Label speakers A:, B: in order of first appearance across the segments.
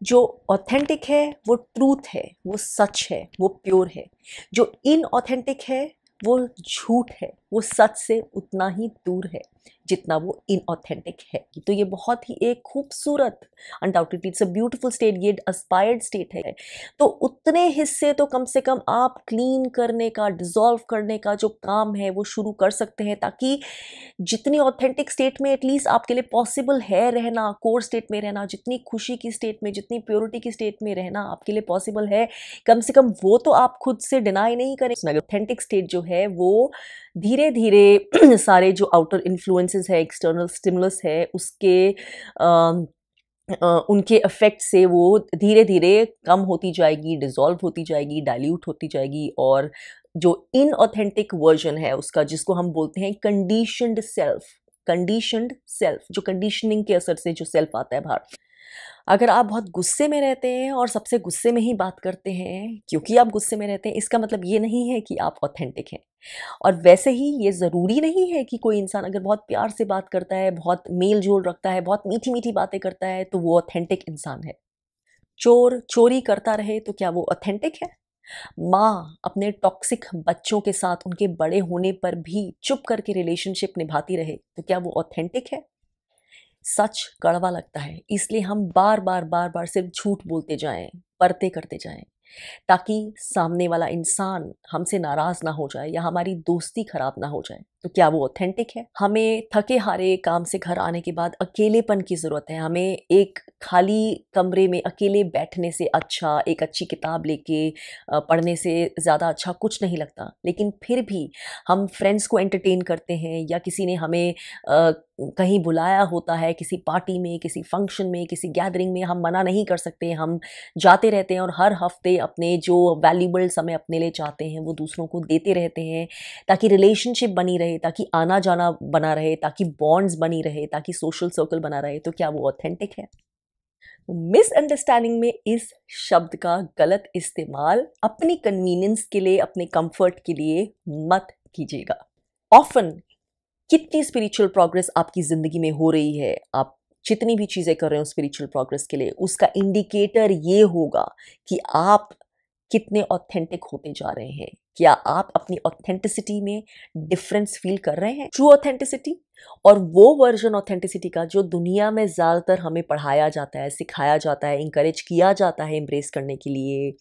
A: जो ऑथेंटिक है वो ट्रूथ है, वो सच है, वो प्योर है। जो इनऑथेंटिक है वो झूठ है, वो सच से उतना ही दूर है जितना वो इनऑथेंटिक है। तो ये बहुत ही एक खूबसूरत, undoubtedly it's a beautiful state, ये अस्पायर्ड स्टेट है। तो उतने हिस्से तो कम से कम आप क्लीन करने का, डिसॉल्व करने का जो काम है वो शुरू कर सकते हैं, ताकि जितनी ऑथेंटिक स्टेट में एटलीस्ट आपके लिए पॉसिबल है रहना, कोर स्टेट में रहना, जितनी खुशी की स्टेट में, जितनी प्योरिटी की स्टेट में रहना आपके लिए पॉसिबल है, कम से कम वो तो आप खुद से डिनाई नहीं करें। ऑथेंटिक स्टेट जो है वो धीरे धीरे सारे जो आउटर इन्फ्लुएंसेस है, एक्सटर्नल स्टिमुलस है, उसके उनके इफेक्ट से वो धीरे धीरे कम होती जाएगी, डिसॉल्व होती जाएगी, डाइल्यूट होती जाएगी। और जो इनऑथेंटिक वर्जन है उसका, जिसको हम बोलते हैं कंडीशनड सेल्फ, कंडीशनड सेल्फ, जो कंडीशनिंग के असर से जो सेल्फ आता है बाहर। अगर आप बहुत गुस्से में रहते हैं और सबसे गुस्से में ही बात करते हैं क्योंकि आप गुस्से में रहते हैं, इसका मतलब ये नहीं है कि आप ऑथेंटिक हैं। और वैसे ही ये ज़रूरी नहीं है कि कोई इंसान अगर बहुत प्यार से बात करता है, बहुत मेल जोल रखता है, बहुत मीठी मीठी बातें करता है, तो वो ऑथेंटिक इंसान है। चोर चोरी करता रहे तो क्या वो ऑथेंटिक है? माँ अपने टॉक्सिक बच्चों के साथ उनके बड़े होने पर भी चुप करके रिलेशनशिप निभाती रहे तो क्या वो ऑथेंटिक है? सच कड़वा लगता है, इसलिए हम बार बार बार बार सिर्फ झूठ बोलते जाएं, परते करते जाएं, ताकि सामने वाला इंसान हमसे नाराज ना हो जाए या हमारी दोस्ती खराब ना हो जाए। तो क्या वो ऑथेंटिक है? हमें थके हारे काम से घर आने के बाद अकेलेपन की ज़रूरत है। हमें एक खाली कमरे में अकेले बैठने से अच्छा, एक अच्छी किताब लेके पढ़ने से ज़्यादा अच्छा कुछ नहीं लगता। लेकिन फिर भी हम फ्रेंड्स को एंटरटेन करते हैं, या किसी ने हमें कहीं बुलाया होता है, किसी पार्टी में, किसी फंक्शन में, किसी गैदरिंग में, हम मना नहीं कर सकते, हम जाते रहते हैं और हर हफ्ते अपने जो वैल्यूबल समय अपने लिए चाहते हैं वो दूसरों को देते रहते हैं, ताकि रिलेशनशिप बनी रहे, ताकि आना जाना बना रहे, ताकि बॉन्ड्स बनी रहे, ताकि सोशल सर्कल बना रहे। तो क्या वो ऑथेंटिक है? मिसअंडरस्टैंडिंग में इस शब्द का गलत इस्तेमाल अपनी कन्वीनियंस के लिए, अपने कंफर्ट के लिए मत कीजिएगा। ऑफन कितनी स्पिरिचुअल प्रोग्रेस आपकी ज़िंदगी में हो रही है, आप जितनी भी चीज़ें कर रहे हो स्पिरिचुअल प्रोग्रेस के लिए, उसका इंडिकेटर ये होगा कि आप कितने ऑथेंटिक होते जा रहे हैं। क्या आप अपनी ऑथेंटिसिटी में डिफरेंस फील कर रहे हैं? ट्रू ऑथेंटिसिटी और वो वर्जन ऑथेंटिसिटी का जो दुनिया में ज़्यादातर हमें पढ़ाया जाता है, सिखाया जाता है, इंकरेज किया जाता है एम्ब्रेस करने के लिए,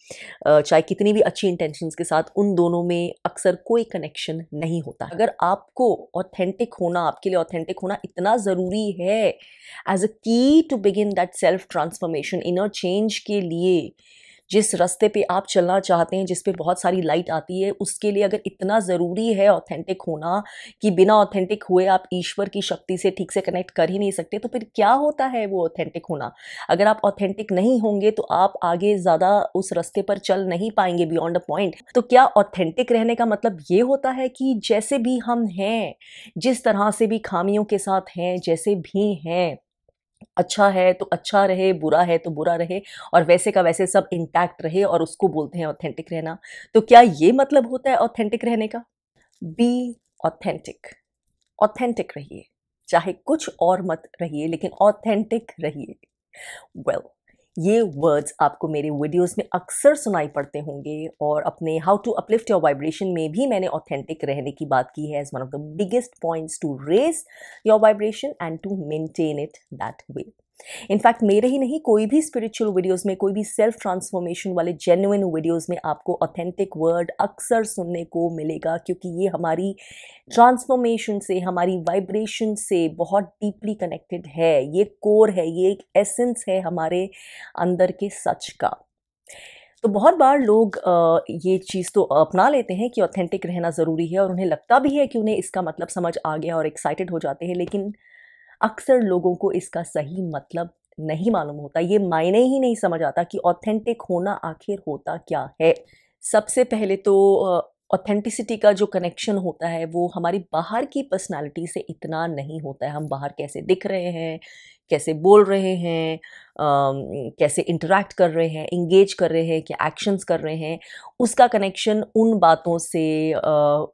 A: चाहे कितनी भी अच्छी इंटेंशंस के साथ, उन दोनों में अक्सर कोई कनेक्शन नहीं होता। अगर आपको ऑथेंटिक होना, आपके लिए ऑथेंटिक होना इतना ज़रूरी है as a key to begin that self transformation, inner change के लिए, जिस रास्ते पे आप चलना चाहते हैं, जिस पे बहुत सारी लाइट आती है, उसके लिए अगर इतना ज़रूरी है ऑथेंटिक होना कि बिना ऑथेंटिक हुए आप ईश्वर की शक्ति से ठीक से कनेक्ट कर ही नहीं सकते, तो फिर क्या होता है वो ऑथेंटिक होना? अगर आप ऑथेंटिक नहीं होंगे तो आप आगे ज़्यादा उस रास्ते पर चल नहीं पाएंगे बियॉन्ड अ पॉइंट। तो क्या ऑथेंटिक रहने का मतलब ये होता है कि जैसे भी हम हैं, जिस तरह से भी खामियों के साथ हैं, जैसे भी हैं, अच्छा है तो अच्छा रहे, बुरा है तो बुरा रहे, और वैसे का वैसे सब इंटैक्ट रहे, और उसको बोलते हैं ऑथेंटिक रहना? तो क्या ये मतलब होता है ऑथेंटिक रहने का? बी ऑथेंटिक, ऑथेंटिक रहिए, चाहे कुछ और मत रहिए, लेकिन ऑथेंटिक रहिए। वेल, ये वर्ड्स आपको मेरे वीडियोस में अक्सर सुनाई पड़ते होंगे, और अपने how to uplift your vibration में भी मैंने ऑथेंटिक रहने की बात की है as one of the biggest points to raise your vibration and to maintain it that way. In fact मेरे ही नहीं, कोई भी स्पिरिचुअल वीडियोस में, कोई भी सेल्फ ट्रांसफॉर्मेशन वाले जेन्युइन वीडियोस में आपको ऑथेंटिक वर्ड अक्सर सुनने को मिलेगा, क्योंकि ये हमारी ट्रांसफॉर्मेशन से, हमारी वाइब्रेशन से बहुत डीपली कनेक्टेड है। ये कोर है, ये एक एसेंस है हमारे अंदर के सच का। तो बहुत बार लोग ये चीज़ तो अपना लेते हैं कि ऑथेंटिक रहना ज़रूरी है, और उन्हें लगता भी है कि उन्हें इसका मतलब समझ आ गया और एक्साइटेड हो जाते हैं, लेकिन अक्सर लोगों को इसका सही मतलब नहीं मालूम होता। ये मायने ही नहीं समझ आता कि ऑथेंटिक होना आखिर होता क्या है। सबसे पहले तो ऑथेंटिसिटी का जो कनेक्शन होता है वो हमारी बाहर की पर्सनालिटी से इतना नहीं होता है। हम बाहर कैसे दिख रहे हैं, कैसे बोल रहे हैं, कैसे इंटरैक्ट कर रहे हैं, इंगेज कर रहे हैं, क्या एक्शंस कर रहे हैं, उसका कनेक्शन उन बातों से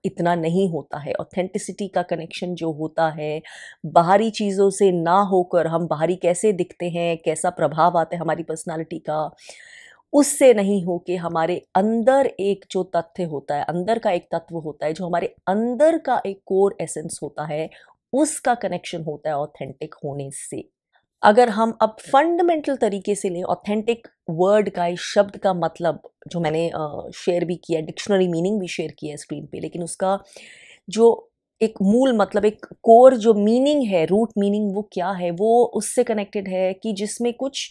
A: इतना नहीं होता है। ऑथेंटिसिटी का कनेक्शन जो होता है बाहरी चीज़ों से ना होकर, हम बाहरी कैसे दिखते हैं, कैसा प्रभाव आता है हमारी पर्सनालिटी का, उससे नहीं हो के हमारे अंदर एक जो तथ्य होता है, अंदर का एक तत्व होता है, जो हमारे अंदर का एक कोर एसेंस होता है, उसका कनेक्शन होता है ऑथेंटिक होने से। अगर हम अब फंडामेंटल तरीके से लें, ऑथेंटिक वर्ड का, इस शब्द का मतलब जो मैंने शेयर भी किया, डिक्शनरी मीनिंग भी शेयर किया है स्क्रीन पे, लेकिन उसका जो एक मूल मतलब, एक कोर जो मीनिंग है, रूट मीनिंग, वो क्या है? वो उससे कनेक्टेड है कि जिसमें कुछ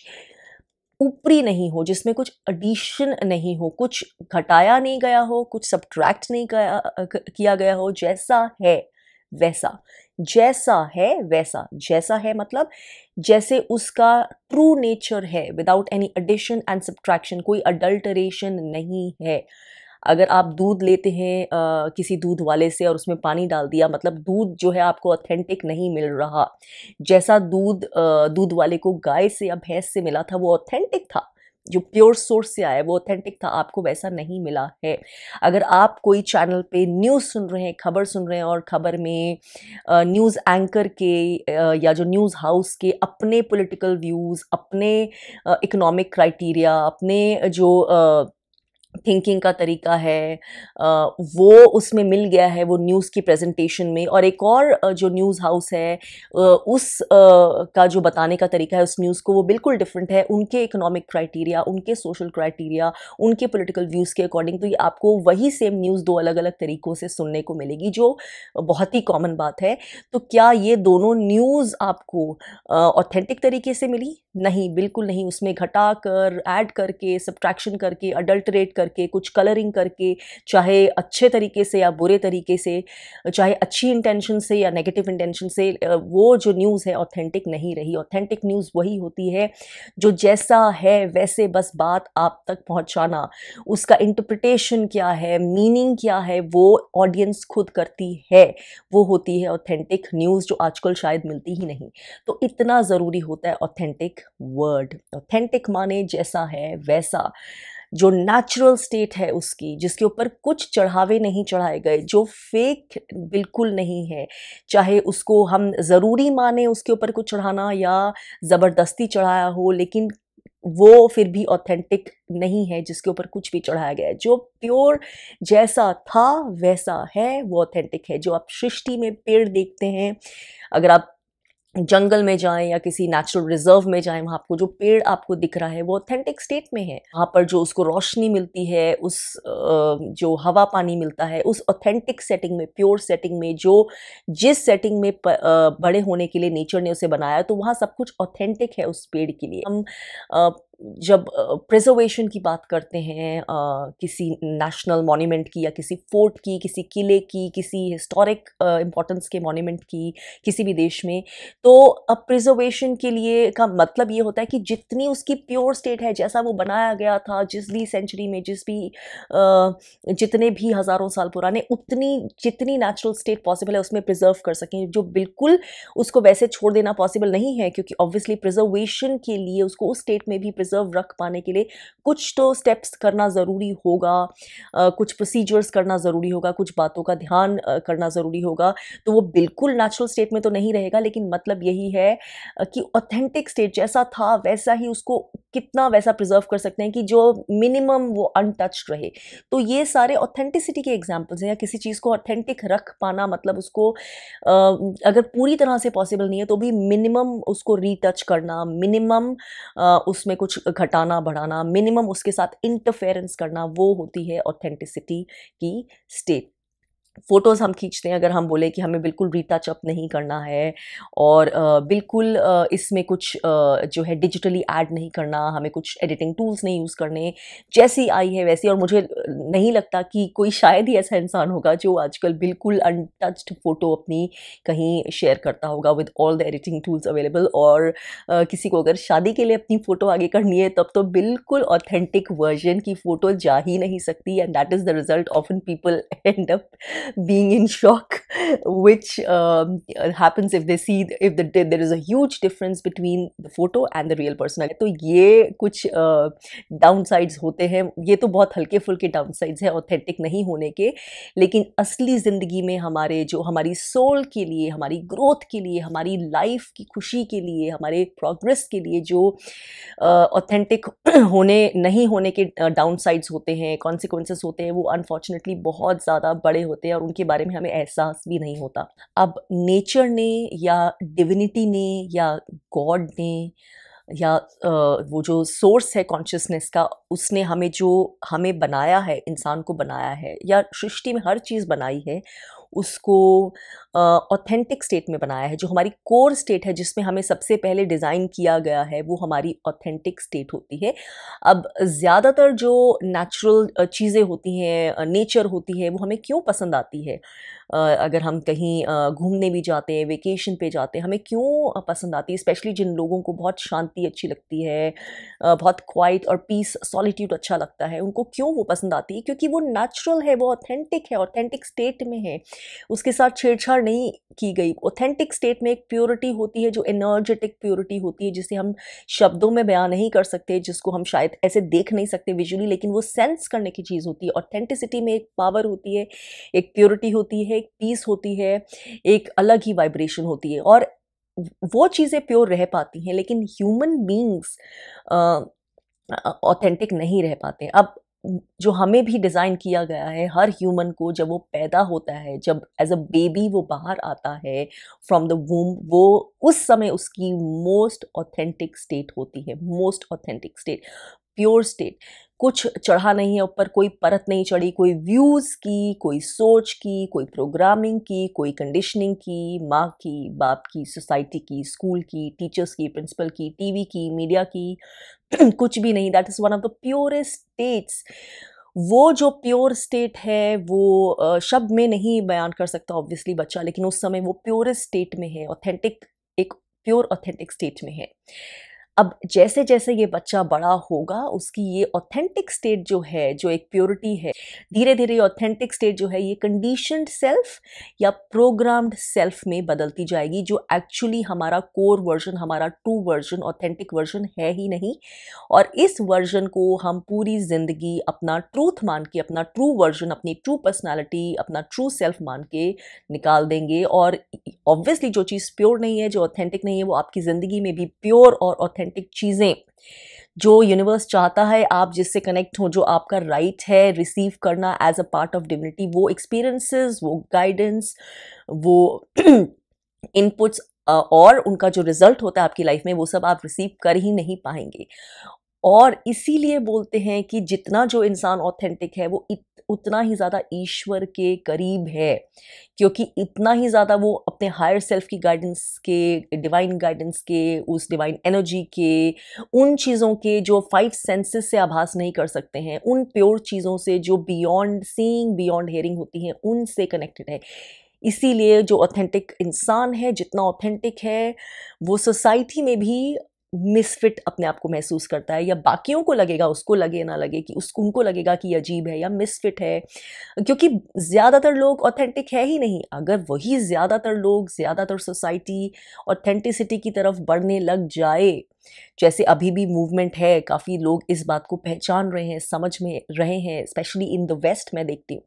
A: ऊपरी नहीं हो, जिसमें कुछ एडिशन नहीं हो, कुछ घटाया नहीं गया हो, कुछ सब्ट्रैक्ट नहीं किया गया हो, जैसा है वैसा, जैसा है वैसा, जैसा है मतलब जैसे उसका ट्रू नेचर है, without any addition and subtraction, कोई अडल्टरेशन नहीं है। अगर आप दूध लेते हैं किसी दूध वाले से और उसमें पानी डाल दिया, मतलब दूध जो है आपको ऑथेंटिक नहीं मिल रहा। जैसा दूध दूध वाले को गाय से या भैंस से मिला था वो ऑथेंटिक था, जो प्योर सोर्स से आया वो ऑथेंटिक था, आपको वैसा नहीं मिला है। अगर आप कोई चैनल पे न्यूज़ सुन रहे हैं, खबर सुन रहे हैं, और खबर में न्यूज़ एंकर के या जो न्यूज़ हाउस के अपने पॉलिटिकल व्यूज़, अपने इकोनॉमिक क्राइटेरिया, अपने जो थिंकिंग का तरीका है, वो उसमें मिल गया है वो न्यूज़ की प्रेजेंटेशन में, और एक और जो न्यूज़ हाउस है का जो बताने का तरीका है उस न्यूज़ को, वो बिल्कुल डिफरेंट है उनके इकोनॉमिक क्राइटेरिया, उनके सोशल क्राइटेरिया, उनके पॉलिटिकल व्यूज़ के अकॉर्डिंग। तो ये आपको वही सेम न्यूज़ दो अलग अलग तरीक़ों से सुनने को मिलेगी, जो बहुत ही कॉमन बात है। तो क्या ये दोनों न्यूज़ आपको ऑथेंटिक तरीके से मिली? नहीं, बिल्कुल नहीं। उसमें घटा कर, ऐड करके, सब्ट्रैक्शन करके, अडल्टरेट करके, कुछ कलरिंग करके, चाहे अच्छे तरीके से या बुरे तरीके से, चाहे अच्छी इंटेंशन से या नेगेटिव इंटेंशन से, वो जो न्यूज़ है ऑथेंटिक नहीं रही। ऑथेंटिक न्यूज़ वही होती है जो जैसा है वैसे बस बात आप तक पहुंचाना, उसका इंटरप्रिटेशन क्या है, मीनिंग क्या है, वो ऑडियंस खुद करती है, वो होती है ऑथेंटिक न्यूज़, जो आजकल शायद मिलती ही नहीं। तो इतना ज़रूरी होता है ऑथेंटिक वर्ड। ऑथेंटिक माने जैसा है वैसा, जो नेचुरल स्टेट है उसकी, जिसके ऊपर कुछ चढ़ावे नहीं चढ़ाए गए, जो फेक बिल्कुल नहीं है, चाहे उसको हम ज़रूरी माने उसके ऊपर कुछ चढ़ाना या ज़बरदस्ती चढ़ाया हो, लेकिन वो फिर भी ऑथेंटिक नहीं है जिसके ऊपर कुछ भी चढ़ाया गया है। जो प्योर जैसा था वैसा है वो ऑथेंटिक है। जो आप सृष्टि में पेड़ देखते हैं, अगर आप जंगल में जाएं या किसी नेचुरल रिजर्व में जाएं, वहाँ आपको जो पेड़ आपको दिख रहा है वो ऑथेंटिक स्टेट में है। वहाँ पर जो उसको रोशनी मिलती है, उस जो हवा पानी मिलता है, उस ऑथेंटिक सेटिंग में, प्योर सेटिंग में, जो जिस सेटिंग में बड़े होने के लिए नेचर ने उसे बनाया, तो वहाँ सब कुछ ऑथेंटिक है उस पेड़ के लिए। हम जब प्रिजर्वेशन की बात करते हैं किसी नेशनल मॉन्यूमेंट की, या किसी फोर्ट की, किसी किले की, किसी हिस्टोरिक इम्पोर्टेंस के मॉन्यूमेंट की किसी भी देश में, तो अब प्रिजर्वेशन के लिए का मतलब ये होता है कि जितनी उसकी प्योर स्टेट है, जैसा वो बनाया गया था जिस भी सेंचुरी में, जितने भी हज़ारों साल पुराने, उतनी जितनी नेचुरल स्टेट पॉसिबल है उसमें प्रिजर्व कर सकें। जो बिल्कुल उसको वैसे छोड़ देना पॉसिबल नहीं है, क्योंकि ऑब्वियसली प्रिजर्वेशन के लिए उसको उस स्टेट में भी प्रिजर्व रख पाने के लिए कुछ तो स्टेप्स करना ज़रूरी होगा, कुछ प्रोसीजर्स करना ज़रूरी होगा, कुछ बातों का ध्यान करना ज़रूरी होगा। तो वो बिल्कुल नेचुरल स्टेट में तो नहीं रहेगा, लेकिन मतलब यही है कि ऑथेंटिक स्टेट जैसा था वैसा ही उसको कितना वैसा प्रिजर्व कर सकते हैं कि जो मिनिमम वो अनटच्ड रहे। तो ये सारे ऑथेंटिसिटी के एग्जांपल्स हैं। या किसी चीज़ को ऑथेंटिक रख पाना मतलब उसको अगर पूरी तरह से पॉसिबल नहीं है तो भी मिनिमम उसको रीटच करना, मिनिमम उसमें कुछ घटाना बढ़ाना, मिनिमम उसके साथ इंटरफेरेंस करना, वो होती है ऑथेंटिसिटी की स्टेट। फ़ोटोज़ हम खींचते हैं, अगर हम बोले कि हमें बिल्कुल रीटच अप नहीं करना है, और बिल्कुल इसमें कुछ जो है डिजिटली ऐड नहीं करना, हमें कुछ एडिटिंग टूल्स नहीं यूज़ करने, जैसी आई है वैसी। और मुझे नहीं लगता कि कोई शायद ही ऐसा इंसान होगा जो आजकल बिल्कुल अनटच्ड फ़ोटो अपनी कहीं शेयर करता होगा with all the editing tools available. और किसी को अगर शादी के लिए अपनी फ़ोटो आगे करनी है, तब तो बिल्कुल ऑथेंटिक वर्जन की फ़ोटो जा ही नहीं सकती, and that is the result. Often people and up being in shock, which happens if they see if there is a huge difference between the photo and the real person. तो ये कुछ downsides होते हैं, ये तो बहुत हल्के फुल्के डाउनसाइड्स हैं ऑथेंटिक नहीं होने के, लेकिन असली ज़िंदगी में हमारे जो हमारी सोल के लिए, हमारी ग्रोथ के लिए, हमारी लाइफ की खुशी के लिए, हमारे प्रोग्रेस के लिए जो ऑथेंटिक होने नहीं होने के डाउनसाइड्स होते हैं, कॉन्सिक्वेंसेस होते हैं, वो अनफॉर्चुनेटली बहुत ज़्यादा बड़े होते हैं और उनके बारे में हमें एहसास भी नहीं होता। अब नेचर ने या डिविनिटी ने या गॉड ने या वो जो सोर्स है कॉन्शियसनेस का, उसने हमें बनाया है, इंसान को बनाया है या सृष्टि में हर चीज़ बनाई है, उसको ऑथेंटिक स्टेट में बनाया है। जो हमारी कोर स्टेट है जिसमें हमें सबसे पहले डिज़ाइन किया गया है, वो हमारी ऑथेंटिक स्टेट होती है। अब ज़्यादातर जो नेचुरल चीज़ें होती हैं, नेचर होती है, वो हमें क्यों पसंद आती है? अगर हम कहीं घूमने भी जाते हैं, वेकेशन पे जाते हैं, हमें क्यों पसंद आती है? स्पेशली जिन लोगों को बहुत शांति अच्छी लगती है, बहुत क्वाइट और पीस, सॉलिट्यूड अच्छा लगता है, उनको क्यों वो पसंद आती है? क्योंकि वो नेचुरल है, वो ऑथेंटिक है, ऑथेंटिक स्टेट में है, उसके साथ छेड़छाड़ नहीं की गई। ऑथेंटिक स्टेट में एक प्योरिटी होती है जो एनर्जेटिक प्योरिटी होती है, जिसे हम शब्दों में बयां नहीं कर सकते, जिसको हम शायद ऐसे देख नहीं सकते विजुअली, लेकिन वो सेंस करने की चीज़ होती है। ऑथेंटिसिटी में एक पावर होती है, एक प्योरिटी होती है, एक पीस होती है, एक अलग ही वाइब्रेशन होती है, और वो चीज़ें प्योर रह पाती हैं, लेकिन ह्यूमन बींग्स ऑथेंटिक नहीं रह पाते। अब जो हमें भी डिज़ाइन किया गया है, हर ह्यूमन को जब वो पैदा होता है, जब एज अ बेबी वो बाहर आता है फ्रॉम द वूम, वो उस समय उसकी मोस्ट ऑथेंटिक स्टेट होती है, most authentic state, pure state. कुछ चढ़ा नहीं है ऊपर, कोई परत नहीं चढ़ी, कोई व्यूज़ की, कोई सोच की, कोई प्रोग्रामिंग की, कोई कंडीशनिंग की, माँ की, बाप की, सोसाइटी की, स्कूल की, टीचर्स की, प्रिंसिपल की, टीवी की, मीडिया की, कुछ भी नहीं। That is one of the purest states. वो जो प्योर स्टेट है वो शब्द में नहीं बयान कर सकता ऑब्वियसली बच्चा, लेकिन उस समय वो प्योरेस्ट स्टेट में है, ऑथेंटिक, एक प्योर ऑथेंटिक स्टेट में है। अब जैसे जैसे ये बच्चा बड़ा होगा, उसकी ये ऑथेंटिक स्टेट जो है, जो एक प्योरिटी है, धीरे धीरे ऑथेंटिक स्टेट जो है ये कंडीशनड सेल्फ या प्रोग्राम्ड सेल्फ में बदलती जाएगी, जो एक्चुअली हमारा कोर वर्जन, हमारा ट्रू वर्जन, ऑथेंटिक वर्जन है ही नहीं। और इस वर्जन को हम पूरी ज़िंदगी अपना ट्रूथ मान के, अपना ट्रू वर्जन, अपनी ट्रू पर्सनालिटी, अपना ट्रू सेल्फ मान के निकाल देंगे। और ऑब्वियसली जो चीज़ प्योर नहीं है, जो ऑथेंटिक नहीं है, वो आपकी ज़िंदगी में भी प्योर और ऑथेंटिक चीज़ें, जो यूनिवर्स चाहता है आप जिससे कनेक्ट हो, जो आपका राइट है रिसीव करना as a part of divinity, वो एक्सपीरियंसेस, वो गाइडेंस, वो इनपुट्स और उनका जो रिजल्ट होता है आपकी लाइफ में, वो सब आप रिसीव कर ही नहीं पाएंगे। और इसीलिए बोलते हैं कि जितना जो इंसान ऑथेंटिक है वो उतना ही ज़्यादा ईश्वर के करीब है, क्योंकि इतना ही ज़्यादा वो अपने हायर सेल्फ की गाइडेंस के, डिवाइन गाइडेंस के, उस डिवाइन एनर्जी के, उन चीज़ों के जो 5 सेंसेस से आभास नहीं कर सकते हैं, उन प्योर चीज़ों से जो बियॉन्ड सीइंग, बियॉन्ड हेयरिंग होती हैं, उनसे कनेक्टेड है। इसीलिए जो ऑथेंटिक इंसान है, जितना ऑथेंटिक है, वो सोसाइटी में भी मिसफिट अपने आप को महसूस करता है, या बाकियों को लगेगा, उसको लगे ना लगे, कि उसको, उनको लगेगा कि अजीब है या मिसफिट है, क्योंकि ज़्यादातर लोग ऑथेंटिक है ही नहीं। अगर वही ज़्यादातर लोग, ज़्यादातर सोसाइटी ऑथेंटिसिटी की तरफ बढ़ने लग जाए, जैसे अभी भी मूवमेंट है, काफ़ी लोग इस बात को पहचान रहे हैं, समझ में रहे हैं, स्पेशली इन द वेस्ट मैं देखती हूँ।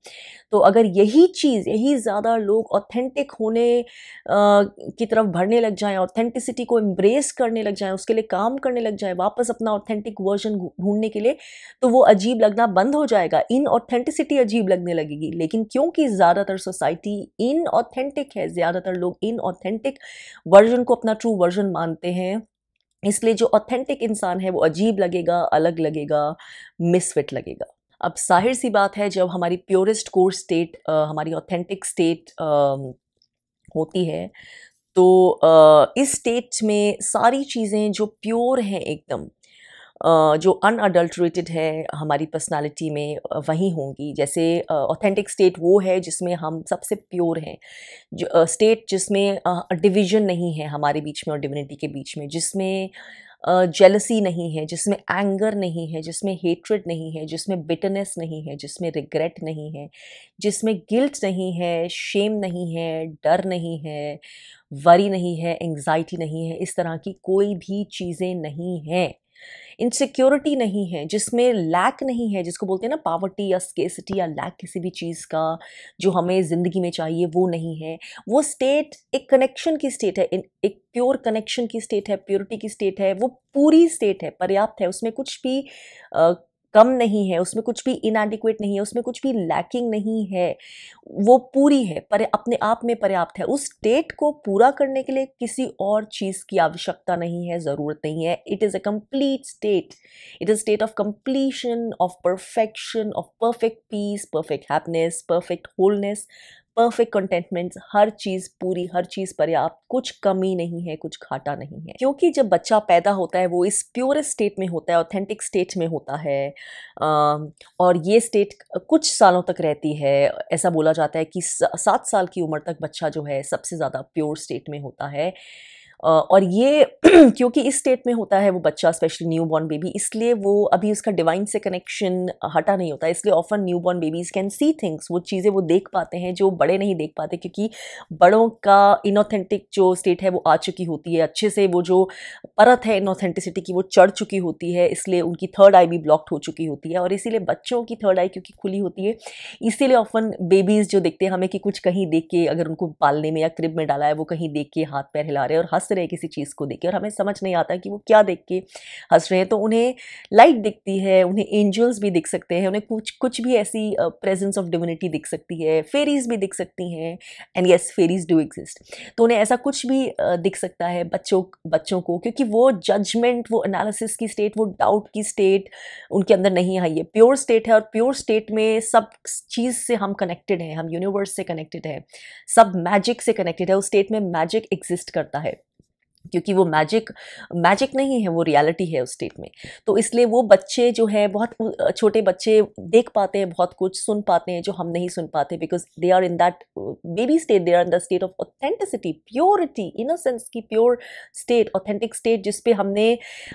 A: तो अगर यही चीज़, यही ज़्यादा लोग ऑथेंटिक होने की तरफ बढ़ने लग जाएं, ऑथेंटिसिटी को एम्ब्रेस करने लग जाएं, उसके लिए काम करने लग जाएं, वापस अपना ऑथेंटिक वर्जन ढूंढने के लिए, तो वो अजीब लगना बंद हो जाएगा, इन ऑथेंटिसिटी अजीब लगने लगेगी। लेकिन क्योंकि ज़्यादातर सोसाइटी इन ऑथेंटिक है, ज़्यादातर लोग इन ऑथेंटिक वर्जन को अपना ट्रू वर्जन मानते हैं, इसलिए जो ऑथेंटिक इंसान है वो अजीब लगेगा, अलग लगेगा, मिसफिट लगेगा। अब ज़ाहिर सी बात है, जब हमारी प्योरेस्ट कोर स्टेट, हमारी ऑथेंटिक स्टेट होती है, तो इस स्टेट में सारी चीज़ें जो प्योर हैं एकदम, जो अनअडल्टरेटेड है हमारी पर्सनालिटी में, वही होंगी। जैसे ऑथेंटिक स्टेट वो है जिसमें हम सबसे प्योर हैं, जो स्टेट जिसमें डिवीज़न नहीं है हमारे बीच में और डिविनिटी के बीच में, जिसमें जेलसी नहीं है, जिसमें एंगर नहीं है, जिसमें हेट्रेड नहीं है, जिसमें बिटरनेस नहीं है, जिसमें रिग्रेट नहीं है, जिसमें गिल्ट नहीं है, शेम नहीं है, डर नहीं है, वरी नहीं है, एंग्जाइटी नहीं है, इस तरह की कोई भी चीज़ें नहीं हैं। इनसिक्योरिटी नहीं है, जिसमें लैक नहीं है, जिसको बोलते हैं ना पावर्टी या स्केसिटी या लैक किसी भी चीज़ का जो हमें ज़िंदगी में चाहिए वो नहीं है। वो स्टेट एक कनेक्शन की स्टेट है, एक प्योर कनेक्शन की स्टेट है, प्योरिटी की स्टेट है, वो पूरी स्टेट है, पर्याप्त है, उसमें कुछ भी अ, कम नहीं है, उसमें कुछ भी इनएडिक्वेट नहीं है, उसमें कुछ भी लैकिंग नहीं है, वो पूरी है, पर अपने आप में पर्याप्त है। उस स्टेट को पूरा करने के लिए किसी और चीज़ की आवश्यकता नहीं है, ज़रूरत नहीं है। It is a complete state, it is state of completion, of perfection, of perfect peace, perfect happiness, perfect wholeness, perfect contentment, हर चीज़ पूरी, हर चीज़ पर्याप्त, कुछ कमी नहीं है, कुछ घाटा नहीं है। क्योंकि जब बच्चा पैदा होता है वो इस प्योरेस्ट स्टेट में होता है, ऑथेंटिक स्टेट में होता है, और ये स्टेट कुछ सालों तक रहती है। ऐसा बोला जाता है कि 7 साल की उम्र तक बच्चा जो है सबसे ज़्यादा प्योर स्टेट में होता है। और ये क्योंकि इस स्टेट में होता है वो बच्चा, स्पेशली न्यू बॉर्न बेबी, इसलिए वो अभी उसका डिवाइन से कनेक्शन हटा नहीं होता, इसलिए often new born babies can see things, वो चीज़ें वो देख पाते हैं जो बड़े नहीं देख पाते, क्योंकि बड़ों का इनऑथेंटिक जो स्टेट है वो आ चुकी होती है, अच्छे से वो जो परत है इनऑथेंटिसिटी की वो चढ़ चुकी होती है, इसलिए उनकी थर्ड आई भी ब्लॉक्ड हो चुकी होती है, और इसीलिए बच्चों की थर्ड आई क्योंकि खुली होती है, इसीलिए ऑफन बेबीज़ जो देखते हैं हमें कि कुछ कहीं देख के, अगर उनको पालने में या क्रिब में डाला है, वो कहीं देख के हाथ पैर हिला रहे हैं और हंस रहे हैं किसी चीज़ को देख के, और हमें समझ नहीं आता कि वो क्या देख के हंस रहे हैं। तो उन्हें लाइट दिखती है, उन्हें एंजल्स भी दिख सकते हैं, उन्हें कुछ कुछ भी ऐसी प्रेजेंस ऑफ डिविनिटी दिख सकती है, फेरीज भी दिख सकती हैं, and yes fairies do exist. तो उन्हें ऐसा कुछ भी दिख सकता है बच्चों को, क्योंकि वो जजमेंट, वो एनालिसिस की स्टेट, वो डाउट की स्टेट उनके अंदर नहीं आई है। प्योर स्टेट है, और प्योर स्टेट में सब चीज़ से हम कनेक्टेड हैं, हम यूनिवर्स से कनेक्टेड है, सब मैजिक से कनेक्टेड है। उस स्टेट में मैजिक एग्जिस्ट करता है, क्योंकि वो मैजिक नहीं है, वो रियलिटी है उस स्टेट में। तो इसलिए वो बच्चे जो हैं, बहुत छोटे बच्चे देख पाते हैं, बहुत कुछ सुन पाते हैं जो हम नहीं सुन पाते, because they are in that baby state, they are in the state of authenticity, purity, innocence की प्योर स्टेट, ऑथेंटिक स्टेट, जिसपे हमने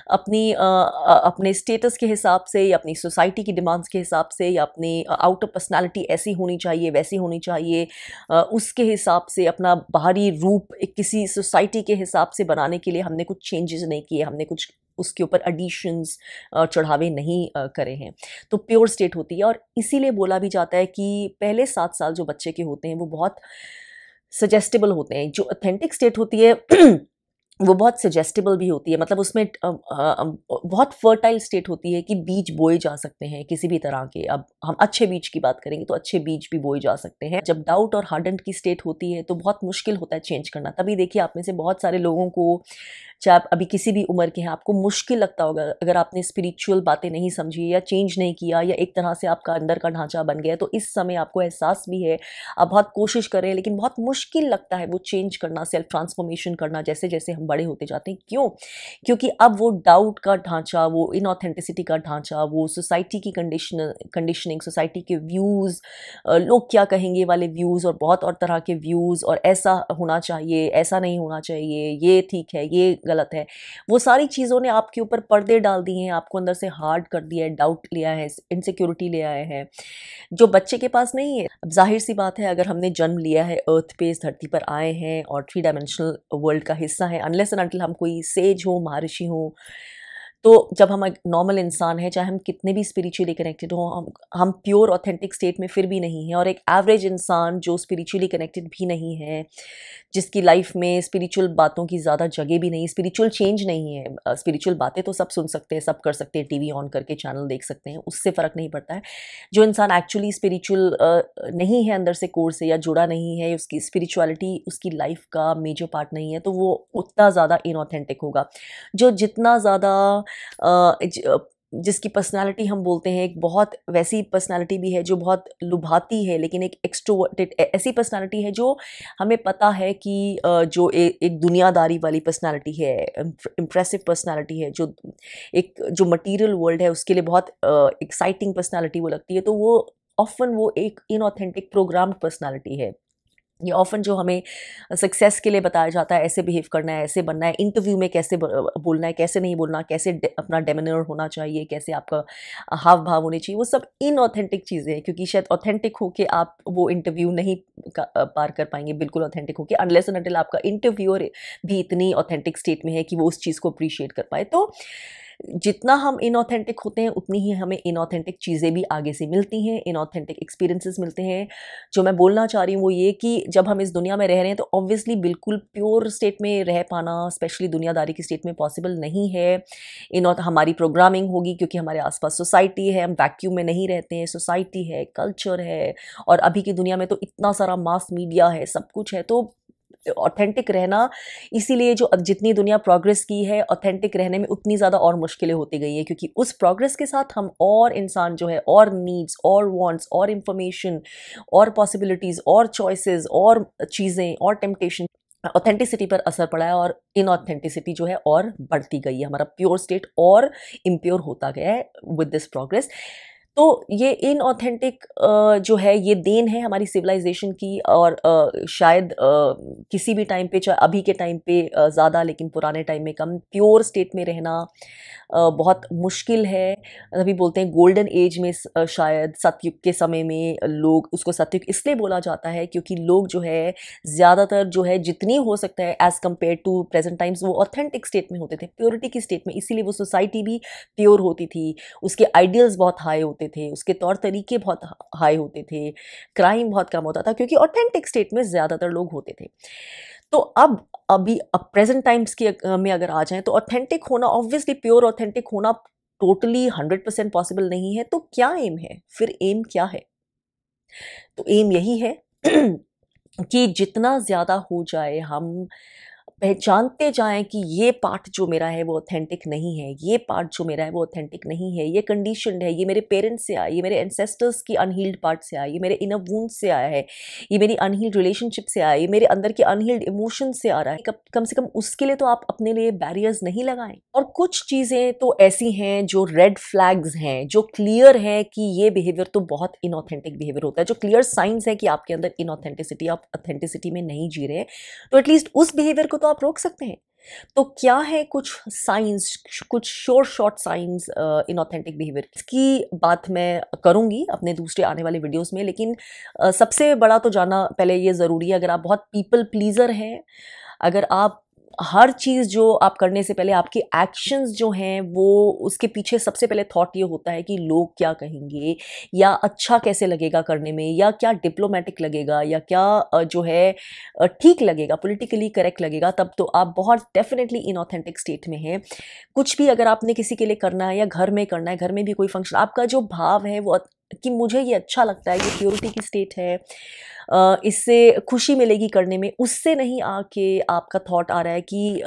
A: अपने स्टेटस के हिसाब से या अपनी सोसाइटी की डिमांड्स के हिसाब से या अपनी आउटर पर्सनैलिटी ऐसी होनी चाहिए, वैसी होनी चाहिए, उसके हिसाब से अपना बाहरी रूप एक किसी सोसाइटी के हिसाब से बनाने के लिए हमने कुछ चेंजेस नहीं किए, हमने कुछ उसके ऊपर एडिशंस चढ़ावे नहीं करे हैं। तो प्योर स्टेट होती है, और इसीलिए बोला भी जाता है कि पहले 7 साल जो बच्चे के होते हैं वो बहुत सजेस्टेबल होते हैं। जो ऑथेंटिक स्टेट होती है वो बहुत सजेस्टेबल भी होती है, मतलब उसमें बहुत फर्टाइल स्टेट होती है कि बीज बोए जा सकते हैं किसी भी तरह के। अब हम अच्छे बीज की बात करेंगे तो अच्छे बीज भी बोए जा सकते हैं। जब डाउट और हार्डन्ड की स्टेट होती है तो बहुत मुश्किल होता है चेंज करना। तभी देखिए, आप में से बहुत सारे लोगों को, चाहे आप अभी किसी भी उम्र के हैं, आपको मुश्किल लगता होगा अगर आपने स्पिरिचुअल बातें नहीं समझी या चेंज नहीं किया, या एक तरह से आपका अंदर का ढांचा बन गया, तो इस समय आपको एहसास भी है, आप बहुत कोशिश कर रहे हैं, लेकिन बहुत मुश्किल लगता है वो चेंज करना, सेल्फ ट्रांसफॉर्मेशन करना, जैसे जैसे हम बड़े होते जाते हैं। क्यों? क्योंकि अब वो डाउट का ढांचा, वो इनऑथेंटिसिटी का ढांचा, वो सोसाइटी की कंडीशनिंग, सोसाइटी के व्यूज़, लोग क्या कहेंगे वाले व्यूज़, और बहुत और तरह के व्यूज़, और ऐसा होना चाहिए, ऐसा नहीं होना चाहिए, ये ठीक है, ये गलत है, वो सारी चीज़ों ने आपके ऊपर पर्दे डाल दिए हैं, आपको अंदर से हार्ड कर दिया है, डाउट लिया है, इनसिक्योरिटी ले आए हैं, जो बच्चे के पास नहीं है। अब जाहिर सी बात है, अगर हमने जन्म लिया है अर्थ पे, इस धरती पर आए हैं और 3 डायमेंशनल वर्ल्ड का हिस्सा है, अनलेस एंड अनटिल हम कोई सेज हो, महर्षि हो, तो जब हम एक नॉर्मल इंसान हैं, चाहे हम कितने भी स्पिरिचुअली कनेक्टेड हों, हम प्योर ऑथेंटिक स्टेट में फिर भी नहीं हैं। और एक एवरेज इंसान जो स्पिरिचुअली कनेक्टेड भी नहीं है, जिसकी लाइफ में स्पिरिचुअल बातों की ज़्यादा जगह भी नहीं, स्पिरिचुअल चेंज नहीं है, स्पिरिचुअल बातें तो सब सुन सकते हैं, सब कर सकते हैं, टीवी ऑन करके चैनल देख सकते हैं, उससे फ़र्क नहीं पड़ता है। जो इंसान एक्चुअली स्पिरिचुअल नहीं है, अंदर से कोर से, या जुड़ा नहीं है, उसकी स्पिरिचुअलिटी उसकी लाइफ का मेजर पार्ट नहीं है, तो वो उतना ज़्यादा इनऑथेंटिक होगा। जो जितना ज़्यादा जिसकी पर्सनालिटी हम बोलते हैं, एक बहुत वैसी पर्सनालिटी भी है जो बहुत लुभाती है, लेकिन एक एक्सट्रोवर्टेड ऐसी पर्सनालिटी है जो हमें पता है कि जो एक दुनियादारी वाली पर्सनालिटी है, इम्प्रेसिव पर्सनालिटी है, जो मटेरियल वर्ल्ड है उसके लिए बहुत एक्साइटिंग पर्सनालिटी वो लगती है, तो वो ऑफन वो एक इनऑथेंटिक प्रोग्राम्ड पर्सनालिटी है। ये ऑफन जो हमें सक्सेस के लिए बताया जाता है, ऐसे बिहेव करना है, ऐसे बनना है, इंटरव्यू में कैसे बोलना है, कैसे नहीं बोलना, कैसे अपना डेमिनर होना चाहिए, कैसे आपका हाव भाव होने चाहिए, वो सब इनऑथेंटिक चीज़ें हैं, क्योंकि शायद ऑथेंटिक होके आप वो इंटरव्यू नहीं पार कर पाएंगे बिल्कुल ऑथेंटिक होके, अनलेस एंड अनटिल आपका इंटरव्यूअर भी इतनी ऑथेंटिक स्टेट में है कि वो उस चीज़ को अप्रिशिएट कर पाए। तो जितना हम इनऑथेंटिक होते हैं उतनी ही हमें इनऑथेंटिक चीज़ें भी आगे से मिलती हैं, इनऑथेंटिक एक्सपीरियंसेस मिलते हैं। जो मैं बोलना चाह रही हूँ वो ये कि जब हम इस दुनिया में रह रहे हैं तो ऑब्वियसली बिल्कुल प्योर स्टेट में रह पाना, स्पेशली दुनियादारी की स्टेट में पॉसिबल नहीं है। हमारी प्रोग्रामिंग होगी क्योंकि हमारे आसपास सोसाइटी है, हम वैक्यूम में नहीं रहते हैं, सोसाइटी है, कल्चर है, और अभी की दुनिया में तो इतना सारा मास मीडिया है, सब कुछ है। तो ऑथेंटिक रहना, इसीलिए जो अब जितनी दुनिया प्रोग्रेस की है, ऑथेंटिक रहने में उतनी ज़्यादा और मुश्किलें होती गई हैं, क्योंकि उस प्रोग्रेस के साथ हम और इंसान जो है और नीड्स और वांट्स और इंफॉर्मेशन और पॉसिबिलिटीज़ और चॉइसेस और चीज़ें और टेम्पटेशन, ऑथेंटिसिटी पर असर पड़ा है, और इनऑथेंटिसिटी जो है और बढ़ती गई है, हमारा प्योर स्टेट और इम्प्योर होता गया है विद दिस प्रोग्रेस। तो ये इनऑथेंटिक जो है ये देन है हमारी सिविलाइजेशन की, और शायद किसी भी टाइम पे, चाहे अभी के टाइम पे ज़्यादा लेकिन पुराने टाइम में कम, प्योर स्टेट में रहना बहुत मुश्किल है। अभी बोलते हैं गोल्डन एज में शायद सतयुग के समय में लोग, उसको सतयुग इसलिए बोला जाता है क्योंकि लोग जो है ज़्यादातर जो है जितनी हो सकता है as compare to present times वो ऑथेंटिक स्टेट में होते थे, प्योरिटी की स्टेट में, इसीलिए वो सोसाइटी भी प्योर होती थी, उसके आइडियल्स बहुत हाई होते थे, उसके तौर तरीके बहुत हाई होते थे, क्राइम बहुत कम होता था क्योंकि ऑथेंटिक स्टेट में ज़्यादातर लोग होते थे। तो अब प्रेजेंट टाइम्स की में अगर आ जाएं तो ऑथेंटिक होना, ऑब्वियसली प्योर ऑथेंटिक होना टोटली 100% पॉसिबल नहीं है। तो क्या एम है फिर? एम क्या है? तो एम यही है कि जितना ज़्यादा हो जाए हम पहचानते जाएं कि ये पार्ट जो मेरा है वो ऑथेंटिक नहीं है, ये पार्ट जो मेरा है वो ऑथेंटिक नहीं है, ये कंडीशनड है, ये मेरे पेरेंट्स से आया, ये मेरे एंसेस्टर्स की अनहील्ड पार्ट से आया, ये मेरे इनर वुंड से आया है, ये मेरी अनहील्ड रिलेशनशिप से आया, ये मेरे अंदर के अनहील्ड इमोशन से आ रहा है। कम से कम उसके लिए तो आप अपने लिए बैरियर्स नहीं लगाएं। और कुछ चीज़ें तो ऐसी हैं जो रेड फ्लैग्स हैं, जो क्लियर है कि ये बिहेवियर तो बहुत इनऑथेंटिक बिहेवियर होता है, जो क्लियर साइंस है कि आपके अंदर इनऑथेंटिसिटी, आप ऑथेंटिसिटी में नहीं जी रहे, तो एटलीस्ट उस बिहेवियर को तो आप रोक सकते हैं। तो क्या है कुछ साइंस, कुछ शॉर्ट साइंस इनऑथेंटिक बिहेवियर, इसकी बात मैं करूंगी अपने दूसरे आने वाले वीडियोस में। लेकिन सबसे बड़ा तो जानना पहले ये ज़रूरी है, अगर आप बहुत पीपल प्लीज़र हैं, अगर आप हर चीज़ जो आप करने से पहले आपके एक्शंस जो हैं वो, उसके पीछे सबसे पहले थॉट ये होता है कि लोग क्या कहेंगे, या अच्छा कैसे लगेगा करने में, या क्या डिप्लोमेटिक लगेगा, या क्या जो है ठीक लगेगा, पॉलिटिकली करेक्ट लगेगा, तब तो आप बहुत डेफिनेटली इनऑथेंटिक स्टेट में हैं। कुछ भी अगर आपने किसी के लिए करना है या घर में करना है, घर में भी कोई फंक्शन, आपका जो भाव है वो कि मुझे ये अच्छा लगता है, ये प्योरिटी की स्टेट है, इससे खुशी मिलेगी करने में, उससे नहीं आके आपका थॉट आ रहा है कि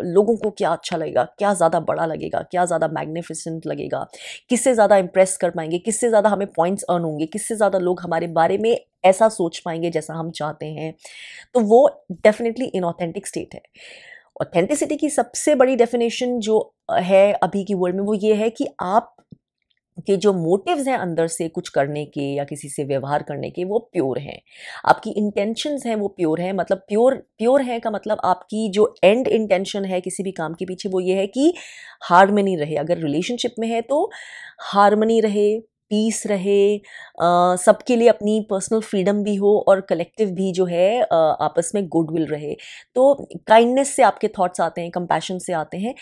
A: लोगों को क्या अच्छा लगेगा, क्या ज़्यादा बड़ा लगेगा, क्या ज़्यादा मैग्निफिसेंट लगेगा, किससे ज़्यादा इम्प्रेस कर पाएंगे, किससे ज़्यादा हमें पॉइंट्स अर्न होंगे, किससे ज़्यादा लोग हमारे बारे में ऐसा सोच पाएंगे जैसा हम चाहते हैं। तो वो डेफिनेटली इनऑथेंटिक स्टेट है। ऑथेंटिसिटी की सबसे बड़ी डेफिनेशन जो है अभी की वर्ल्ड में वो ये है कि आप के जो मोटिव्स हैं अंदर से कुछ करने के या किसी से व्यवहार करने के, वो प्योर हैं, आपकी इंटेंशंस हैं वो प्योर हैं। मतलब प्योर है का मतलब आपकी जो एंड इंटेंशन है किसी भी काम के पीछे वो ये है कि हार्मनी रहे, अगर रिलेशनशिप में है तो हार्मनी रहे, पीस रहे, सबके लिए अपनी पर्सनल फ्रीडम भी हो और कलेक्टिव भी जो है आपस में गुडविल रहे। तो काइंडनेस से आपके थॉट्स आते हैं, कंपैशन से आते हैं।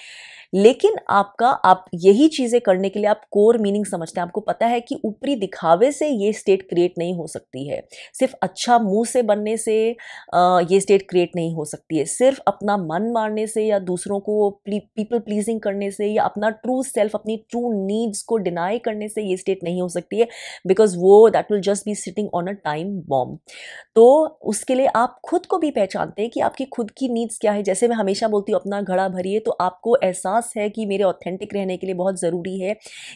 A: लेकिन आप यही चीज़ें करने के लिए आप कोर मीनिंग समझते हैं, आपको पता है कि ऊपरी दिखावे से ये स्टेट क्रिएट नहीं हो सकती है, सिर्फ अच्छा मुंह से बनने से ये स्टेट क्रिएट नहीं हो सकती है, सिर्फ अपना मन मारने से या दूसरों को पीपल प्लीजिंग करने से या अपना ट्रू सेल्फ, अपनी ट्रू नीड्स को डिनाई करने से ये स्टेट नहीं हो सकती है, बिकॉज वो that will just be sitting on a time bomb. तो उसके लिए आप खुद को भी पहचानते हैं कि आपकी खुद की नीड्स क्या है। जैसे मैं हमेशा बोलती हूँ अपना घड़ा भरिए, तो आपको एहसास है कि मेरे ऑथेंटिक रहने के लिए बहुत ज़रूरी है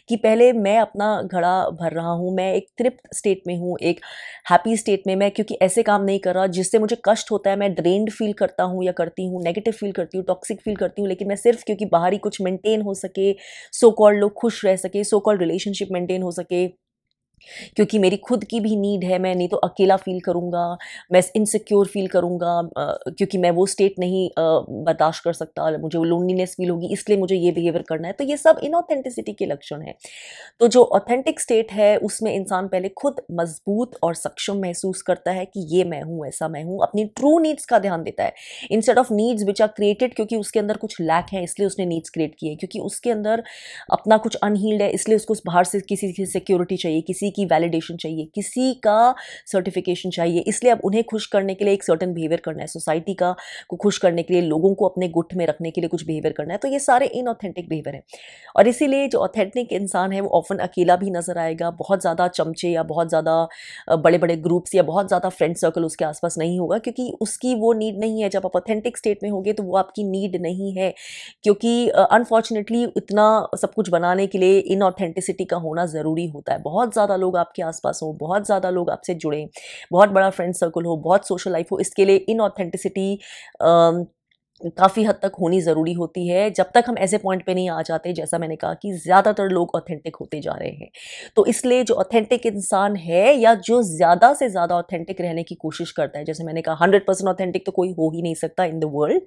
A: कि पहले मैं अपना घड़ा भर रहा हूँ, मैं एक तृप्त स्टेट में हूँ, एक हैप्पी स्टेट में, मैं क्योंकि ऐसे काम नहीं कर रहा जिससे मुझे कष्ट होता है, मैं ड्रेन्ड फील करता हूँ या करती हूँ, नेगेटिव फील करती हूँ, टॉक्सिक फील करती हूँ, लेकिन मैं सिर्फ क्योंकि बाहरी कुछ मेंटेन हो सके, सो कॉल्ड लोग खुश रह सके, सो कॉल्ड रिलेशनशिप मेंटेन हो सके, क्योंकि मेरी खुद की भी नीड है, मैं नहीं तो अकेला फ़ील करूँगा, मैं इनसिक्योर फ़ील करूँगा, क्योंकि मैं वो स्टेट नहीं बर्दाश्त कर सकता, मुझे वो लोनलीनेस फ़ील होगी, इसलिए मुझे ये बिहेवियर करना है। तो ये सब इनऑथेंटिसिटी के लक्षण हैं। तो जो ऑथेंटिक स्टेट है उसमें इंसान पहले खुद मजबूत और सक्षम महसूस करता है कि ये मैं हूँ, ऐसा मैं हूँ, अपनी ट्रू नीड्स का ध्यान देता है instead of needs which are created, क्योंकि उसके अंदर कुछ लैक है इसलिए उसने नीड्स क्रिएट किए, क्योंकि उसके अंदर अपना कुछ अनहील्ड है इसलिए उसको बाहर से किसी की सिक्योरिटी चाहिए, किसी की वैलिडेशन चाहिए, किसी का सर्टिफिकेशन चाहिए, इसलिए अब उन्हें खुश करने के लिए एक सर्टन बिहेवियर करना है, सोसाइटी का को खुश करने के लिए, लोगों को अपने गुट में रखने के लिए कुछ बिहेवियर करना है। तो ये सारे इनऑथेंटिक बिहेवियर है और इसीलिए जो ऑथेंटिक इंसान है वो ऑफन अकेला भी नज़र आएगा, बहुत ज़्यादा चमचे या बहुत ज़्यादा बड़े-बड़े ग्रुप्स या बहुत ज़्यादा फ्रेंड सर्कल उसके आसपास नहीं होगा, क्योंकि उसकी वो नीड नहीं है। जब आप ऑथेंटिक स्टेट में होगे तो वो आपकी नीड नहीं है, क्योंकि अनफॉर्चुनेटली इतना सब कुछ बनाने के लिए इनऑथेंटिसिटी का होना ज़रूरी होता है। बहुत ज़्यादा लोग आपके आसपास हों, बहुत ज़्यादा लोग आपसे जुड़ें, बहुत बड़ा फ्रेंड सर्कल हो, बहुत सोशल लाइफ हो, इसके लिए इनऑथेंटिसिटी काफ़ी हद तक होनी ज़रूरी होती है, जब तक हम ऐसे पॉइंट पे नहीं आ जाते, जैसा मैंने कहा कि ज़्यादातर लोग ऑथेंटिक होते जा रहे हैं। तो इसलिए जो ऑथेंटिक इंसान है या जो ज़्यादा से ज़्यादा ऑथेंटिक रहने की कोशिश करता है, जैसे मैंने कहा 100% ऑथेंटिक तो कोई हो ही नहीं सकता in the world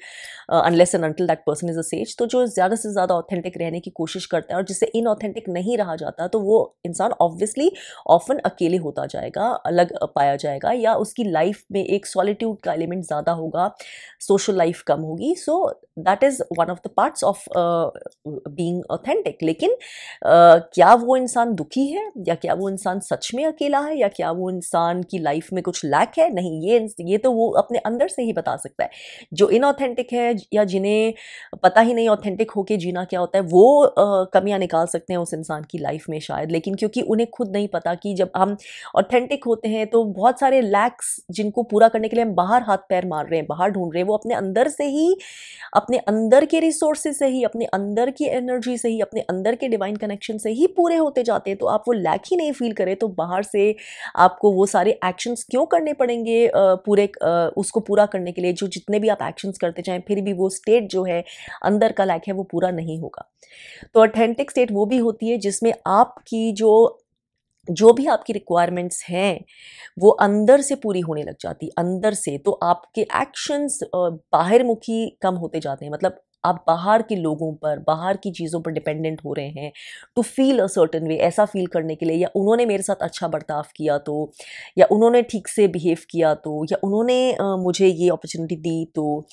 A: unless and until that person is a says. तो जो ज़्यादा से ज़्यादा ऑथेंटिक रहने की कोशिश करता है और जिससे इनऑथेंटिक नहीं रहा जाता, तो वो इंसान ऑब्वियसली ऑफ़न अकेले होता जाएगा, अलग पाया जाएगा, या उसकी लाइफ में एक सॉलिट्यूड का एलिमेंट ज़्यादा होगा, सोशल लाइफ कम होगी। So that is one of the parts of being authentic. लेकिन क्या वो इंसान दुखी है, या क्या वो इंसान सच में अकेला है, या क्या वो इंसान की लाइफ में कुछ लैक है? नहीं, ये तो वो अपने अंदर से ही बता सकता है। जो इनऑथेंटिक है या जिन्हें पता ही नहीं ऑथेंटिक होके जीना क्या होता है, वो कमियां निकाल सकते हैं उस इंसान की लाइफ में शायद, लेकिन क्योंकि उन्हें खुद नहीं पता कि जब हम ऑथेंटिक होते हैं तो बहुत सारे लैक्स जिनको पूरा करने के लिए हम बाहर हाथ पैर मार रहे हैं, बाहर ढूंढ रहे हैं, वो अपने अंदर से ही, अपने अंदर के रिसोर्सेज से ही, अपने अंदर की एनर्जी से ही, अपने अंदर के डिवाइन कनेक्शन से ही पूरे होते जाते हैं। तो आप वो लैक ही नहीं फील करें तो बाहर से आपको वो सारे एक्शंस क्यों करने पड़ेंगे उसको पूरा करने के लिए? जो जितने भी आप एक्शंस करते जाएं फिर भी वो स्टेट जो है अंदर का लैक है वो पूरा नहीं होगा। तो ऑथेंटिक स्टेट वो भी होती है जिसमें आपकी जो भी आपकी रिक्वायरमेंट्स हैं वो अंदर से पूरी होने लग जाती, अंदर से। तो आपके एक्शंस बाहर मुखी कम होते जाते हैं, मतलब आप बाहर के लोगों पर, बाहर की चीज़ों पर डिपेंडेंट हो रहे हैं to feel a certain way, ऐसा फील करने के लिए, या उन्होंने मेरे साथ अच्छा बर्ताव किया तो, या उन्होंने ठीक से बिहेव किया तो, या उन्होंने मुझे ये अपॉर्चुनिटी दी तो,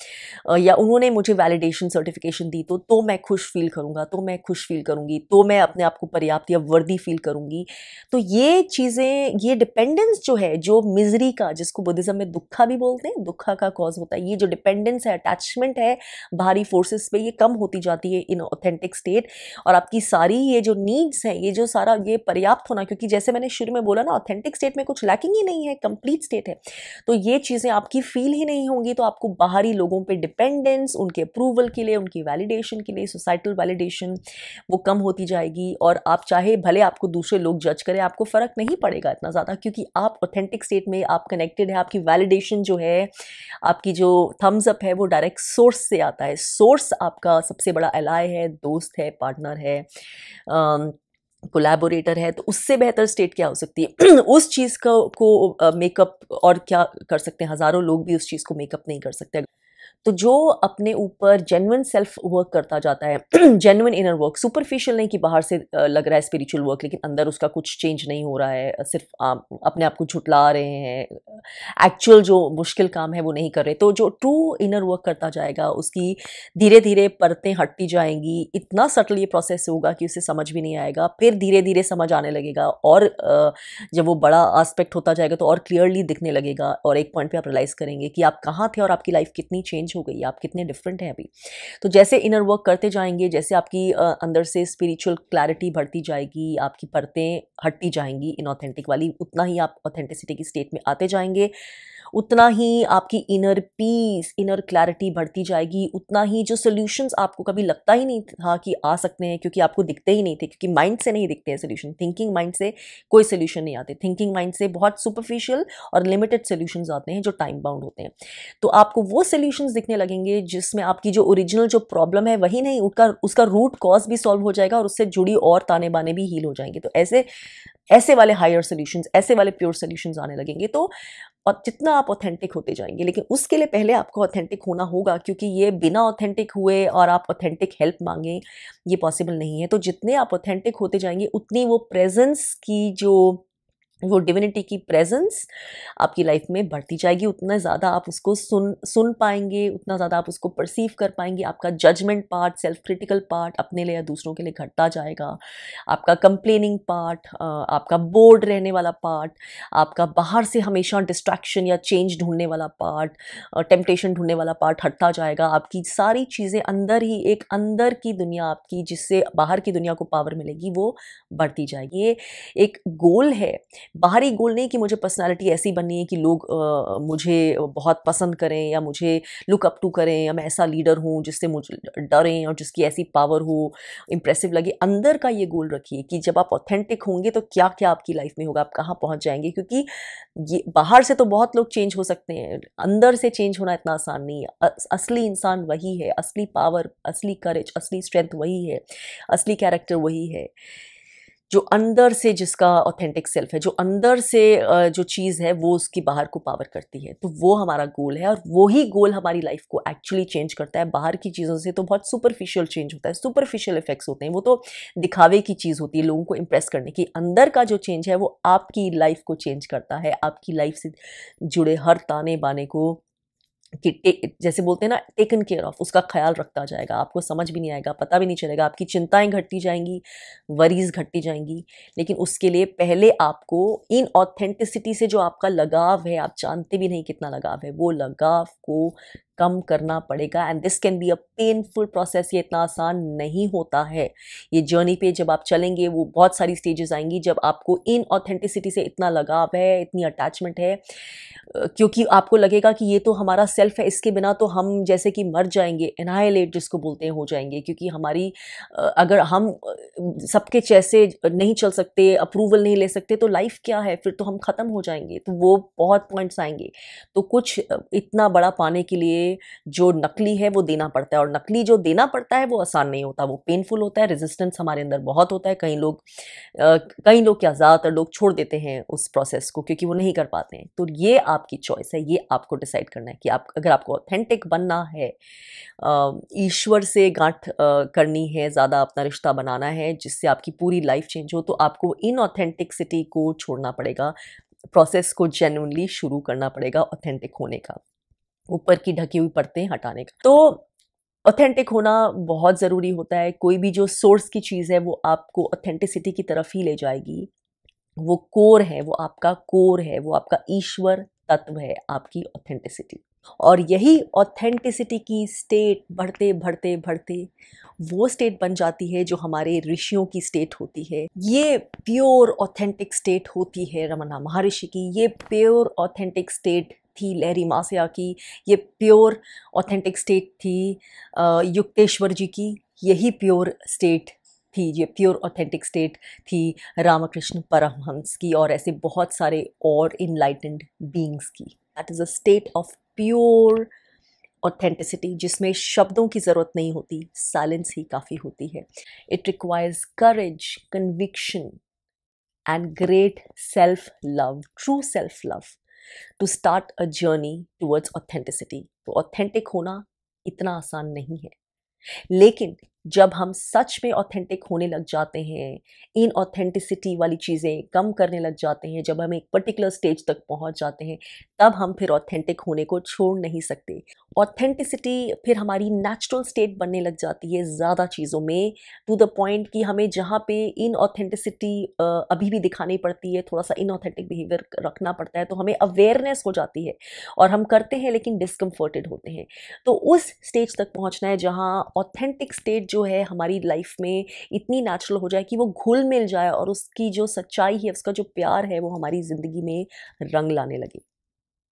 A: या उन्होंने मुझे वैलिडेशन सर्टिफिकेशन दी तो मैं खुश फील करूँगा, तो मैं खुश फील करूँगी, तो मैं अपने आप को पर्याप्त या वर्दी फील करूँगी। तो ये चीज़ें, ये डिपेंडेंस जो है, जो मिज़री का, जिसको बुद्धिज़्म में दुक्खा भी बोलते हैं, दुक्खा का कॉज़ होता है, ये जो डिपेंडेंस है, अटैचमेंट है बाहरी फोर्सेस पे, ये कम होती जाती है इन ऑथेंटिक स्टेट। और आपकी सारी ये जो नीड्स हैं, ये जो सारा ये पर्याप्त होना, क्योंकि जैसे मैंने शुरू में बोला ना, ऑथेंटिक स्टेट में कुछ लैकिंग ही नहीं है, कंप्लीट स्टेट है। तो ये चीज़ें आपकी फील ही नहीं होंगी, तो आपको बाहरी लोगों पे डिपेंडेंस, उनके अप्रूवल के लिए, उनकी वैलिडेशन के लिए, सोसाइटल वैलिडेशन, वो कम होती जाएगी। और आप चाहे भले आपको दूसरे लोग जज करें, आपको फ़र्क नहीं पड़ेगा इतना ज़्यादा, क्योंकि आप ऑथेंटिक स्टेट में आप कनेक्टेड है। आपकी वैलिडेशन जो है, आपकी जो थम्स अप है, वो डायरेक्ट सोर्स से आता है। सोर्स आपका सबसे बड़ा एलाय है, दोस्त है, पार्टनर है, कोलैबोरेटर है। तो उससे बेहतर स्टेट क्या हो सकती है? उस चीज़ को मेकअप और क्या कर सकते हैं? हज़ारों लोग भी उस चीज़ को मेकअप नहीं कर सकते। तो जो अपने ऊपर जेन्युइन सेल्फ वर्क करता जाता है, जेन्युइन इनर वर्क, सुपरफिशियल नहीं कि बाहर से लग रहा है स्पिरिचुअल वर्क लेकिन अंदर उसका कुछ चेंज नहीं हो रहा है, सिर्फ आप अपने आप को झुटला रहे हैं, एक्चुअल जो मुश्किल काम है वो नहीं कर रहे। तो जो ट्रू इनर वर्क करता जाएगा, उसकी धीरे धीरे परतें हटती जाएंगी, इतना सटल ये प्रोसेस होगा कि उसे समझ भी नहीं आएगा, फिर धीरे धीरे समझ आने लगेगा, और जब वो बड़ा आस्पेक्ट होता जाएगा तो और क्लियरली दिखने लगेगा, और एक पॉइंट पे आप रियलाइज़ करेंगे कि आप कहाँ थे और आपकी लाइफ कितनी चेंज हो गई, आप कितने डिफरेंट हैं अभी। तो जैसे इनर वर्क करते जाएंगे, जैसे आपकी अंदर से स्पिरिचुअल क्लैरिटी बढ़ती जाएगी, आपकी परतें हटती जाएंगी इनऑथेंटिक वाली, उतना ही आप ऑथेंटिसिटी की स्टेट में आते जाएंगे। उतना ही आपकी इनर पीस, इनर क्लैरिटी बढ़ती जाएगी, उतना ही जो सॉल्यूशंस आपको कभी लगता ही नहीं था कि आ सकते हैं, क्योंकि आपको दिखते ही नहीं थे, क्योंकि माइंड से नहीं दिखते हैं सॉल्यूशन। थिंकिंग माइंड से कोई सॉल्यूशन नहीं आते। थिंकिंग माइंड से बहुत सुपरफिशियल और लिमिटेड सॉल्यूशंस आते हैं जो टाइम बाउंड होते हैं। तो आपको वो सॉल्यूशंस दिखने लगेंगे जिसमें आपकी जो ओरिजिनल जो प्रॉब्लम है वही नहीं, उसका रूट कॉज भी सॉल्व हो जाएगा और उससे जुड़ी और ताने बाने भी हील हो जाएंगे। तो ऐसे ऐसे वाले हायर सॉल्यूशंस, ऐसे वाले प्योर सॉल्यूशंस आने लगेंगे। तो और जितना आप ऑथेंटिक होते जाएंगे, लेकिन उसके लिए पहले आपको ऑथेंटिक होना होगा, क्योंकि ये बिना ऑथेंटिक हुए और आप ऑथेंटिक हेल्प मांगे, ये पॉसिबल नहीं है। तो जितने आप ऑथेंटिक होते जाएंगे उतनी वो प्रेजेंस की जो वो डिविनिटी की प्रेजेंस आपकी लाइफ में बढ़ती जाएगी, उतना ज़्यादा आप उसको सुन पाएंगे, उतना ज़्यादा आप उसको परसीव कर पाएंगे। आपका judgement part, self critical part अपने लिए या दूसरों के लिए घटता जाएगा। आपका कंप्लेनिंग पार्ट, आपका बोर्ड रहने वाला पार्ट, आपका बाहर से हमेशा डिस्ट्रैक्शन या चेंज ढूंढने वाला पार्ट, टेम्पटेशन ढूंढने वाला पार्ट हटता जाएगा। आपकी सारी चीज़ें अंदर ही, एक अंदर की दुनिया आपकी जिससे बाहर की दुनिया को पावर मिलेगी, वो बढ़ती जाएगी। ये एक गोल है, बाहरी गोल नहीं कि मुझे पर्सनालिटी ऐसी बननी है कि लोग मुझे बहुत पसंद करें या मुझे लुक अप टू करें, या मैं ऐसा लीडर हूँ जिससे मुझे डरें और जिसकी ऐसी पावर हो, इम्प्रेसिव लगे। अंदर का ये गोल रखिए कि जब आप ऑथेंटिक होंगे तो क्या क्या आपकी लाइफ में होगा, आप कहाँ पहुँच जाएंगे। क्योंकि ये बाहर से तो बहुत लोग चेंज हो सकते हैं, अंदर से चेंज होना इतना आसान नहीं है। असली इंसान वही है, असली पावर, असली करेज, असली स्ट्रेंथ वही है, असली कैरेक्टर वही है जो अंदर से, जिसका ऑथेंटिक सेल्फ है, जो अंदर से जो चीज़ है वो उसकी बाहर को पावर करती है। तो वो हमारा गोल है और वही गोल हमारी लाइफ को एक्चुअली चेंज करता है। बाहर की चीज़ों से तो बहुत सुपरफिशियल चेंज होता है, सुपरफिशियल इफेक्ट्स होते हैं, वो तो दिखावे की चीज़ होती है, लोगों को इम्प्रेस करने की। अंदर का जो चेंज है वो आपकी लाइफ को चेंज करता है, आपकी लाइफ से जुड़े हर ताने बाने को कि जैसे बोलते हैं ना, टेकन केयर ऑफ, उसका ख्याल रखता जाएगा। आपको समझ भी नहीं आएगा, पता भी नहीं चलेगा, आपकी चिंताएं घटती जाएंगी, वरीज घटती जाएंगी। लेकिन उसके लिए पहले आपको इन ऑथेंटिसिटी से जो आपका लगाव है, आप जानते भी नहीं कितना लगाव है, वो लगाव को कम करना पड़ेगा। And this can be a painful process. ये इतना आसान नहीं होता है। ये जर्नी पे जब आप चलेंगे, वो बहुत सारी स्टेजेस आएंगी जब आपको इन ऑथेंटिसिटी से इतना लगाव है, इतनी अटैचमेंट है, क्योंकि आपको लगेगा कि ये तो हमारा सेल्फ है, इसके बिना तो हम जैसे कि मर जाएंगे, एनाइलेट जिसको बोलते हैं, हो जाएंगे। क्योंकि हमारी अगर हम सबके जैसे नहीं चल सकते, अप्रूवल नहीं ले सकते, तो लाइफ क्या है, फिर तो हम ख़त्म हो जाएंगे। तो वो बहुत पॉइंट्स आएंगे। तो कुछ इतना बड़ा पाने के लिए जो नकली है वो देना पड़ता है, और नकली जो देना पड़ता है वो आसान नहीं होता, वो पेनफुल होता है, रेजिस्टेंस हमारे अंदर बहुत होता है। कई लोग क्या, ज़्यादातर लोग छोड़ देते हैं उस प्रोसेस को क्योंकि वो नहीं कर पाते हैं। तो ये आपकी चॉइस है, ये आपको डिसाइड करना है कि आप, अगर आपको ऑथेंटिक बनना है, ईश्वर से गांठ करनी है, ज़्यादा अपना रिश्ता बनाना है जिससे आपकी पूरी लाइफ चेंज हो, तो आपको इन ऑथेंटिसिटी को छोड़ना पड़ेगा, प्रोसेस को जेन्युइनली शुरू करना पड़ेगा ऑथेंटिक होने का, ऊपर की ढकी हुई परतें हटाने का। तो ऑथेंटिक होना बहुत ज़रूरी होता है। कोई भी जो सोर्स की चीज़ है वो आपको ऑथेंटिसिटी की तरफ ही ले जाएगी। वो कोर है, वो आपका कोर है, वो आपका ईश्वर तत्व है, आपकी ऑथेंटिसिटी। और यही ऑथेंटिसिटी की स्टेट बढ़ते बढ़ते बढ़ते वो स्टेट बन जाती है जो हमारे ऋषियों की स्टेट होती है। ये प्योर ऑथेंटिक स्टेट होती है रमना महर्षि की, ये प्योर ऑथेंटिक स्टेट थी लहरी मासिया की, ये प्योर ऑथेंटिक स्टेट थी युक्तेश्वर जी की, यही प्योर स्टेट थी, ये प्योर ऑथेंटिक स्टेट थी रामकृष्ण परमहंस की, और ऐसे बहुत सारे और इनलाइटेंड बीइंग्स की। That is a state of pure authenticity जिसमें शब्दों की ज़रूरत नहीं होती, साइलेंस ही काफ़ी होती है। It requires courage, conviction and great self love, true self love to start a journey towards authenticity. तो ऑथेंटिक होना इतना आसान नहीं है, लेकिन जब हम सच में ऑथेंटिक होने लग जाते हैं, इन ऑथेंटिसिटी वाली चीज़ें कम करने लग जाते हैं, जब हम एक पर्टिकुलर स्टेज तक पहुंच जाते हैं, तब हम फिर ऑथेंटिक होने को छोड़ नहीं सकते। ऑथेंटिसिटी फिर हमारी नेचुरल स्टेट बनने लग जाती है ज़्यादा चीज़ों में, टू द पॉइंट कि हमें जहाँ पे इन ऑथेंटिसिटी अभी भी दिखानी पड़ती है, थोड़ा सा इन ऑथेंटिक बिहेवियर रखना पड़ता है, तो हमें अवेयरनेस हो जाती है और हम करते हैं लेकिन डिस्कम्फर्टेड होते हैं। तो उस स्टेज तक पहुँचना है जहाँ ऑथेंटिक स्टेट जो है हमारी लाइफ में इतनी नेचुरल हो जाए कि वो घुल मिल जाए और उसकी जो सच्चाई है, उसका जो प्यार है, वो हमारी ज़िंदगी में रंग लाने लगे।